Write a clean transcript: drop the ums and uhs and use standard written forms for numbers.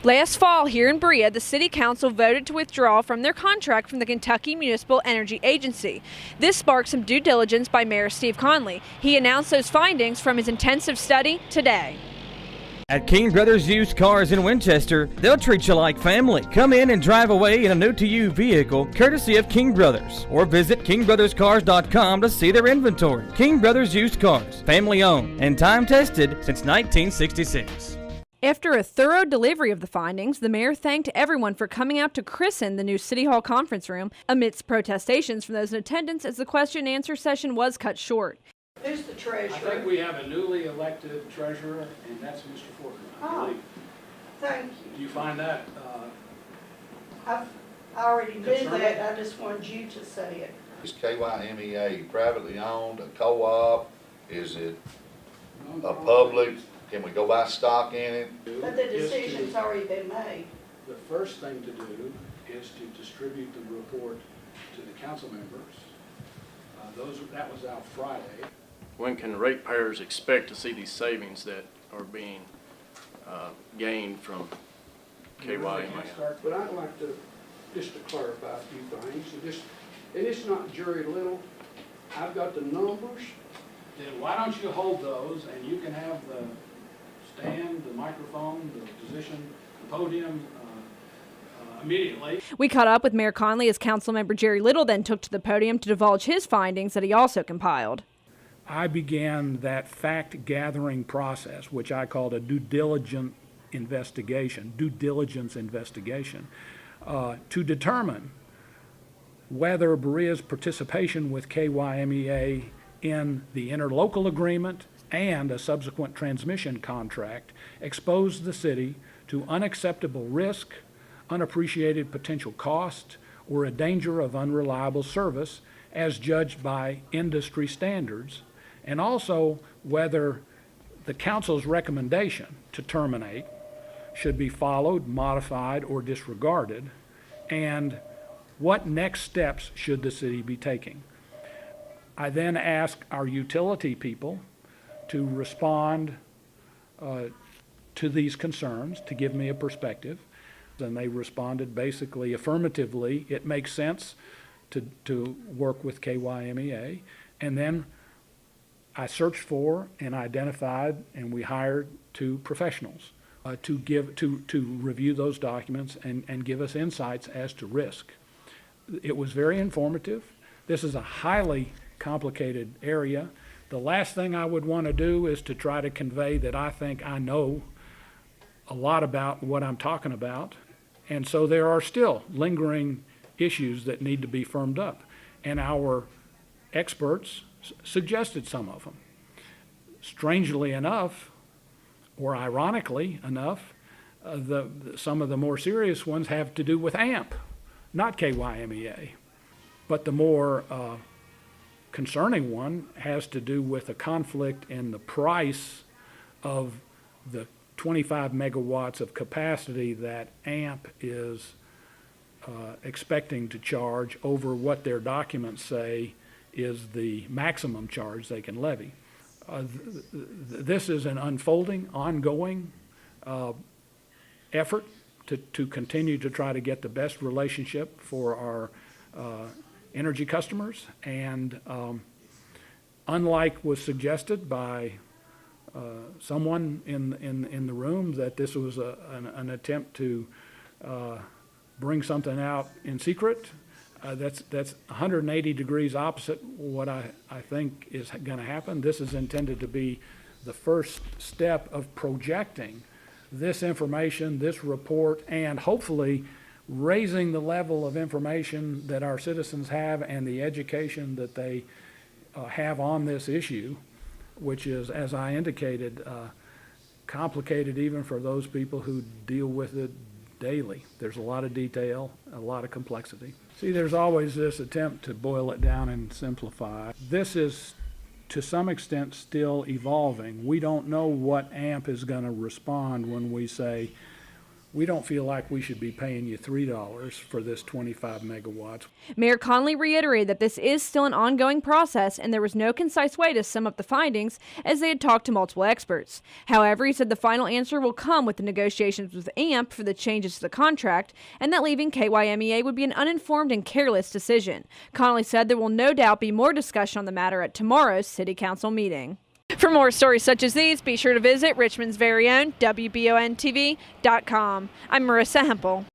Last fall here in Berea, the City Council voted to withdraw from their contract from the Kentucky Municipal Energy Agency. This sparked some due diligence by Mayor Steve Conley. He announced those findings from his intensive study today. At King Brothers Used Cars in Winchester, they'll treat you like family. Come in and drive away in a new-to-you vehicle, courtesy of King Brothers. Or visit kingbrotherscars.com to see their inventory. King Brothers Used Cars, family-owned and time-tested since 1966. After a thorough delivery of the findings, the mayor thanked everyone for coming out to christen the new City Hall conference room amidst protestations from those in attendance as the question and answer session was cut short. Who's the treasurer? I think we have a newly elected treasurer, and that's Mr. Fortner, I believe. Thank you. Do you find that I already knew concerning? that, I just wanted you to say it. Is KYMEA privately owned, a co-op? Is it a public? Can we go buy stock in it? But the decision's already been made. The first thing to do is to distribute the report to the council members. That was out Friday. When can ratepayers expect to see these savings that are being gained from KYMEA? But I'd like to, just to clarify a few things, and it's not jury little. I've got the numbers. Then why don't you hold those, and you can have the stand, the microphone, the position, the podium immediately. We caught up with Mayor Conley as Councilmember Jerry Little then took to the podium to divulge his findings that he also compiled. I began that fact-gathering process, which I called a due diligence investigation, to determine whether Berea's participation with KYMEA in the interlocal agreement and a subsequent transmission contract exposed the city to unacceptable risk, unappreciated potential cost, or a danger of unreliable service as judged by industry standards, and also whether the council's recommendation to terminate should be followed, modified, or disregarded, and what next steps should the city be taking. I then asked our utility people to respond to these concerns, to give me a perspective, and they responded basically affirmatively. It makes sense to work with KYMEA. And then I searched for and identified, and we hired 2 professionals to review those documents and give us insights as to risk. It was very informative. This is a highly complicated area. The last thing I would want to do is to try to convey that I think I know a lot about what I'm talking about. And so there are still lingering issues that need to be firmed up. And our experts suggested some of them. Strangely enough, or ironically enough, some of the more serious ones have to do with AMP, not KYMEA. But the more concerning one has to do with a conflict in the price of the 25 megawatts of capacity that AMP is expecting to charge over what their documents say is the maximum charge they can levy. This is an unfolding, ongoing effort to continue to try to get the best relationship for our energy customers, and unlike was suggested by someone in the room, that this was an attempt to bring something out in secret. That's 180 degrees opposite what I think is going to happen. This is intended to be the first step of projecting this information, this report, and hopefully raising the level of information that our citizens have and the education that they have on this issue, which is, as I indicated, complicated even for those people who deal with it daily. There's a lot of detail, a lot of complexity. See, there's always this attempt to boil it down and simplify. This is, to some extent, still evolving. We don't know what AMP is going to respond when we say, we don't feel like we should be paying you $3 for this 25 megawatts. Mayor Conley reiterated that this is still an ongoing process and there was no concise way to sum up the findings as they had talked to multiple experts. However, he said the final answer will come with the negotiations with AMP for the changes to the contract and that leaving KYMEA would be an uninformed and careless decision. Conley said there will no doubt be more discussion on the matter at tomorrow's City Council meeting. For more stories such as these, be sure to visit Richmond's very own WBONTV.com. I'm Marisa Hempel.